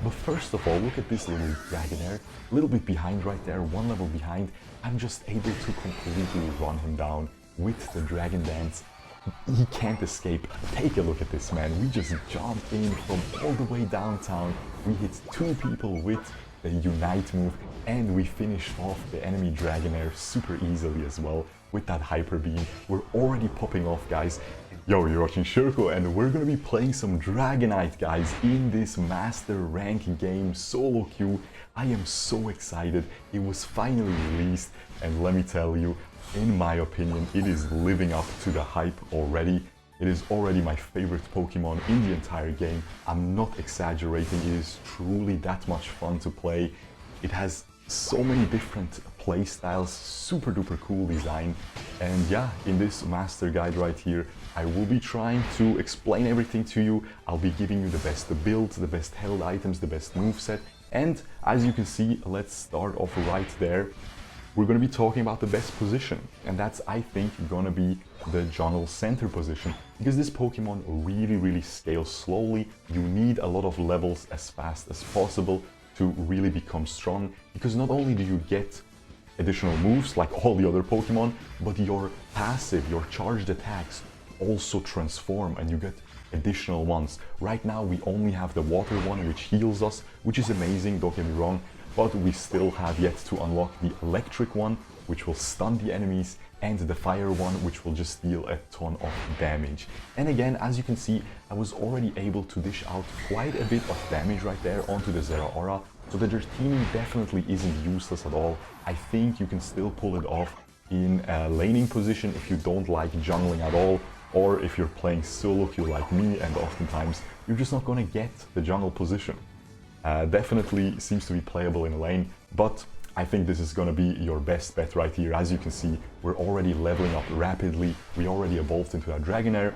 But first of all, look at this little Dragonair, a little bit behind right there, one level behind. I'm just able to completely run him down with the Dragon Dance. He can't escape. Take a look at this, man. We just jumped in from all the way downtown. We hit 2 people with the Unite move, and we finished off the enemy Dragonair super easily as well with that Hyper Beam. We're already popping off, guys. Yo, you're watching Shurkou, and we're gonna be playing some Dragonite, guys, in this Master Rank game, solo queue. I am so excited. It was finally released, and let me tell you, in my opinion, it is living up to the hype already. It is already my favorite Pokemon in the entire game. I'm not exaggerating, it is truly that much fun to play. It has so many different play styles, super duper cool design. And yeah, in this master guide right here, I will be trying to explain everything to you. I'll be giving you the best builds, the best held items, the best moveset. And as you can see, let's start off right there. We're going to be talking about the best position, and that's, I think, going to be the jungle center position, because this Pokemon really scales slowly. You need a lot of levels as fast as possible to really become strong, because not only do you get additional moves like all the other Pokemon, but your passive, your charged attacks also transform and you get additional ones. Right now we only have the water one, which heals us, which is amazing, don't get me wrong. But we still have yet to unlock the electric one, which will stun the enemies, and the fire one, which will just deal a ton of damage. And again, as you can see, I was already able to dish out quite a bit of damage right there onto the Zeraora, so the teaming definitely isn't useless at all. I think you can still pull it off in a laning position if you don't like jungling at all, or if you're playing solo queue like me, and oftentimes you're just not gonna get the jungle position. Definitely seems to be playable in a lane, but I think this is gonna be your best bet right here. As you can see, we're already leveling up rapidly. We already evolved into a Dragonair,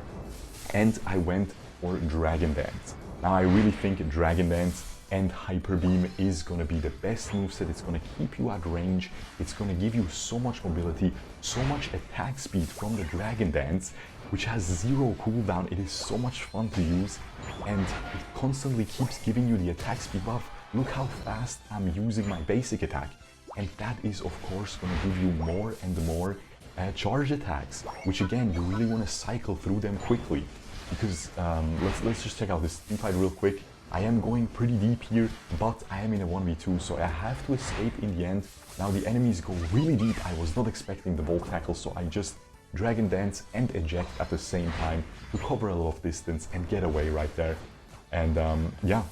and I went for Dragon Dance. Now I really think Dragon Dance and Hyper Beam is gonna be the best moveset. It's gonna keep you at range. It's gonna give you so much mobility, so much attack speed from the Dragon Dance, which has 0 cooldown. It is so much fun to use, and it constantly keeps giving you the attack speed buff. Look how fast I'm using my basic attack, and that is of course going to give you more and more charge attacks, which again, you really want to cycle through them quickly, because let's just check out this team fight real quick. I am going pretty deep here, but I am in a 1v2, so I have to escape in the end. Now the enemies go really deep. I was not expecting the Volt Tackle, so I just Dragon Dance and eject at the same time to cover a lot of distance and get away right there. And yeah,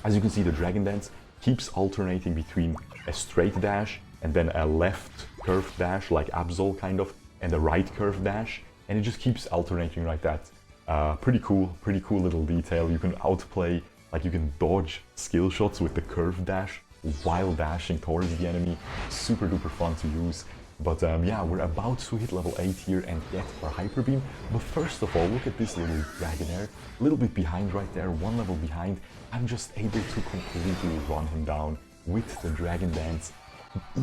as you can see, the Dragon Dance keeps alternating between a straight dash and then a left curved dash like Absol kind of, and a right curved dash, and it just keeps alternating like that. Pretty cool little detail. You can outplay, like you can dodge skill shots with the curved dash while dashing towards the enemy. Super duper fun to use. But yeah, we're about to hit level 8 here and get our Hyper Beam. But first of all, look at this little Dragonair, a little bit behind right there, one level behind. I'm just able to completely run him down with the Dragon Dance.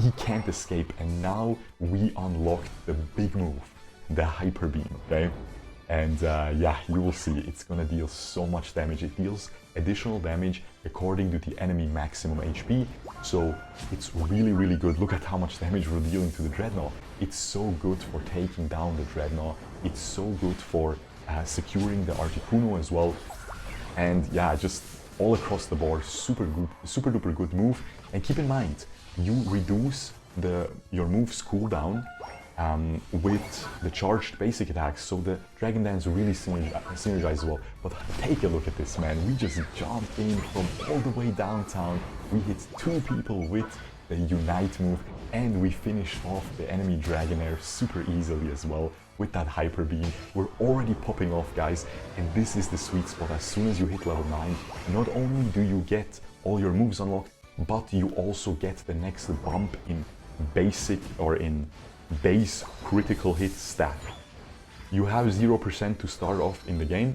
He can't escape, and now we unlocked the big move, the Hyper Beam, okay? And yeah, you will see, it's gonna deal so much damage. It deals additional damage according to the enemy maximum HP, so it's really good. Look at how much damage we're dealing to the Dreadnought. It's so good for taking down the Dreadnought. It's so good for securing the Articuno as well. And yeah, just all across the board, super duper good move. And keep in mind, you reduce your move's cooldown with the charged basic attacks, so the Dragon Dance really synergizes well. But take a look at this, man. We just jumped in from all the way downtown. We hit 2 people with the Unite move, and we finished off the enemy Dragonair super easily as well with that Hyper Beam. We're already popping off, guys, and this is the sweet spot. As soon as you hit level 9, not only do you get all your moves unlocked, but you also get the next bump in basic or in base critical hit stat. You have 0% to start off in the game,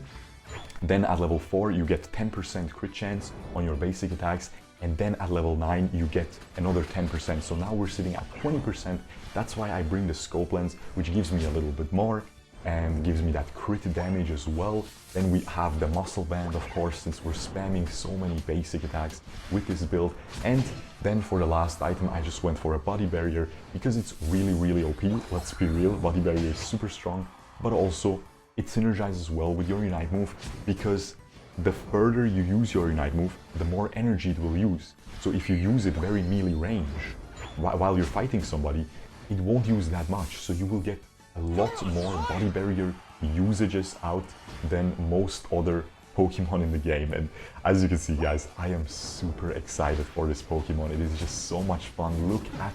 then at level 4 you get 10% crit chance on your basic attacks, and then at level 9 you get another 10%, so now we're sitting at 20%. That's why I bring the scope lens, which gives me a little bit more, and gives me that crit damage as well. Then we have the muscle band, of course, since we're spamming so many basic attacks with this build. And then for the last item, I just went for a body barrier because it's really OP. Let's be real, body barrier is super strong, but also it synergizes well with your Unite move because the further you use your Unite move, the more energy it will use. So if you use it very melee range while you're fighting somebody, it won't use that much. So you will get a lot more body barrier usages out than most other Pokemon in the game. And as you can see, guys, I am super excited for this Pokemon. It is just so much fun. Look at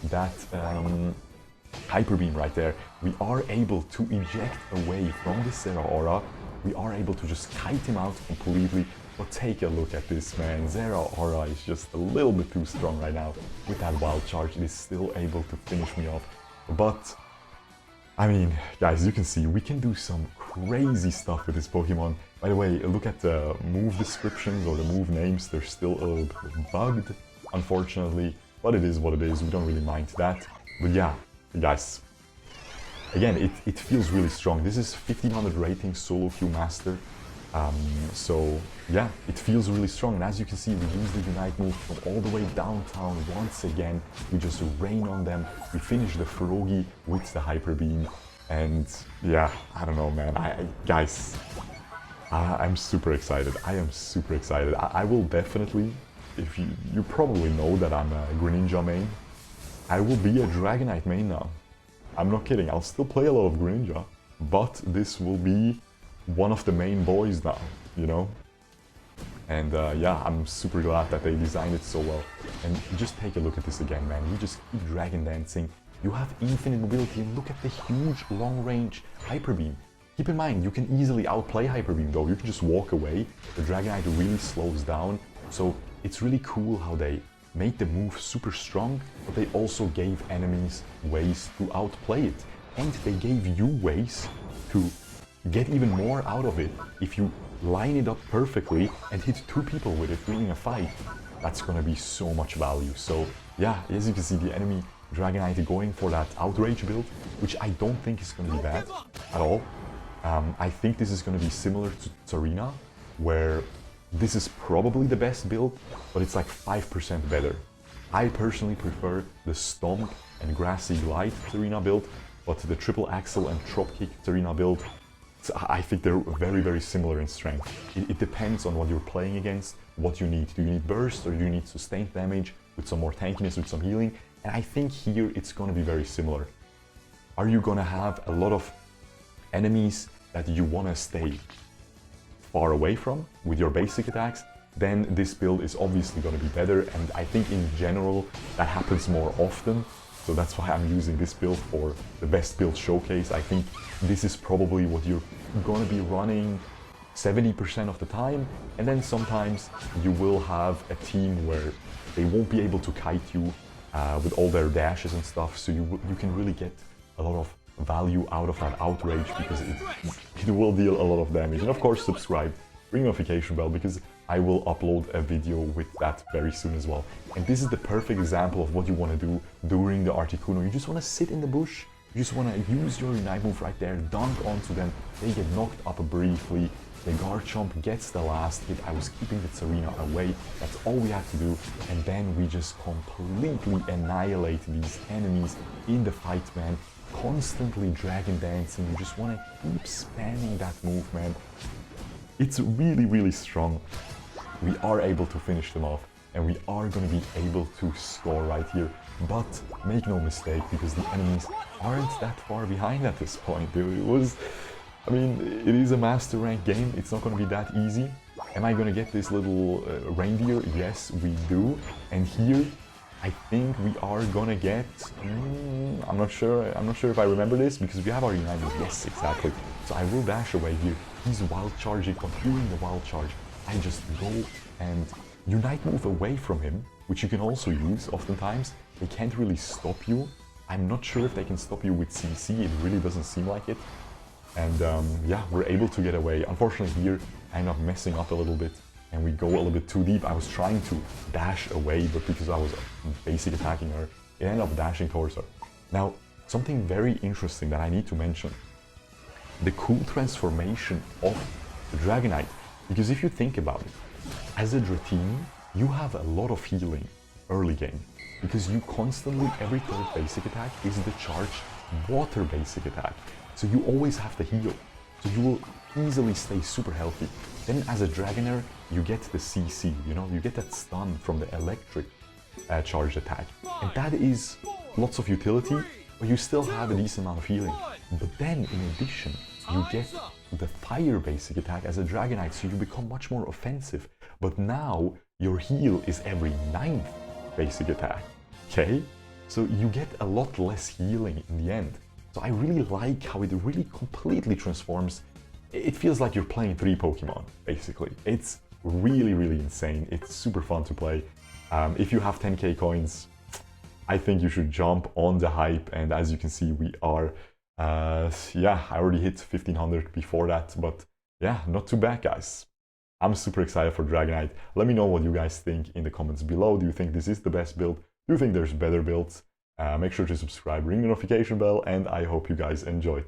that Hyper Beam right there. We are able to eject away from the Zeraora. We are able to just kite him out completely. But take a look at this, man. Zeraora is just a little bit too strong right now. With that Wild Charge, it is still able to finish me off. But I mean, guys, you can see we can do some crazy stuff with this Pokemon. By the way, look at the move descriptions or the move names. They're still a little bit bugged, unfortunately. But it is what it is. We don't really mind that. But yeah, guys, again, it feels really strong. This is 1500 rating solo queue master. So yeah, it feels really strong. And as you can see, we use the Unite move from all the way downtown once again. We just rain on them. We finish the Froggy with the Hyper Beam. And yeah, I don't know, man. Guys, I'm super excited. I am super excited. I will definitely, if you probably know that I'm a Greninja main, I will be a Dragonite main now. I'm not kidding. I'll still play a lot of Greninja, but this will be one of the main boys now, you know? And yeah, I'm super glad that they designed it so well. And just take a look at this again, man. You just keep Dragon Dancing. You have infinite mobility, and look at the huge long-range Hyper Beam. Keep in mind, you can easily outplay Hyper Beam though. You can just walk away. The Dragonite really slows down. So it's really cool how they made the move super strong, but they also gave enemies ways to outplay it. And they gave you ways to get even more out of it if you line it up perfectly and hit two people with it during a fight. That's gonna be so much value. So yeah, as you can see, the enemy Dragonite going for that Outrage build, which I don't think is gonna be bad at all. I think this is gonna be similar to Tsarina, where this is probably the best build, but it's like 5% better. I personally prefer the Stomp and Grassy Glide Tsarina build, but the Triple Axle and Dropkick Tsarina build, I think they're very similar in strength. It depends on what you're playing against, what you need. Do you need burst or do you need sustained damage with some more tankiness, with some healing? And I think here it's gonna be very similar. Are you gonna have a lot of enemies that you wanna stay far away from with your basic attacks? Then this build is obviously gonna be better, and I think in general that happens more often. So that's why I'm using this build for the best build showcase. I think this is probably what you're gonna be running 70% of the time, and then sometimes you will have a team where they won't be able to kite you with all their dashes and stuff, so you can really get a lot of value out of that Outrage because it will deal a lot of damage. And of course, subscribe, ring notification bell, because I will upload a video with that very soon as well. And this is the perfect example of what you want to do during the Articuno. You just want to sit in the bush, you just want to use your Unite move right there, dunk onto them, they get knocked up briefly, the Garchomp gets the last hit. I was keeping the Tsarina away, that's all we had to do, and then we just completely annihilate these enemies in the fight, man. Constantly Dragon Dancing, you just want to keep spamming that move, man. It's really strong. We are able to finish them off, and we are going to be able to score right here. But make no mistake, because the enemies aren't that far behind at this point. I mean, it is a master rank game. It's not going to be that easy. Am I going to get this little reindeer? Yes, we do. And here, I think we are gonna get. I'm not sure if I remember this, because we have our Unite move. Yes, exactly. So I will dash away here. He's wild charging, but during the wild charge, I just go and Unite move away from him, which you can also use oftentimes. They can't really stop you. I'm not sure if they can stop you with CC. It really doesn't seem like it. And yeah, we're able to get away. Unfortunately here, I end up messing up a little bit, and we go a little bit too deep. I was trying to dash away, but because I was basic attacking her, it ended up dashing towards her. Now, something very interesting that I need to mention. the cool transformation of the Dragonite. Because if you think about it, as a Dratini, you have a lot of healing early game. Because you constantly, every third basic attack is the charged water basic attack. So you always have to heal. So you will easily stay super healthy. Then as a Dragonair, you get the CC, you know, you get that stun from the electric charged attack. And that is lots of utility, but you still have a decent amount of healing. But then in addition, you get the fire basic attack as a Dragonite, so you become much more offensive. But now your heal is every 9th basic attack, okay? So you get a lot less healing in the end. So I really like how it really completely transforms. It feels like you're playing 3 Pokemon, basically. It's really, really insane. It's super fun to play. If you have 10k coins, I think you should jump on the hype. And as you can see, we are, yeah, I already hit 1500 before that, but yeah, not too bad, guys. I'm super excited for Dragonite. Let me know what you guys think in the comments below. Do you think this is the best build? Do you think there's better builds? Make sure to subscribe, ring the notification bell, and I hope you guys enjoyed.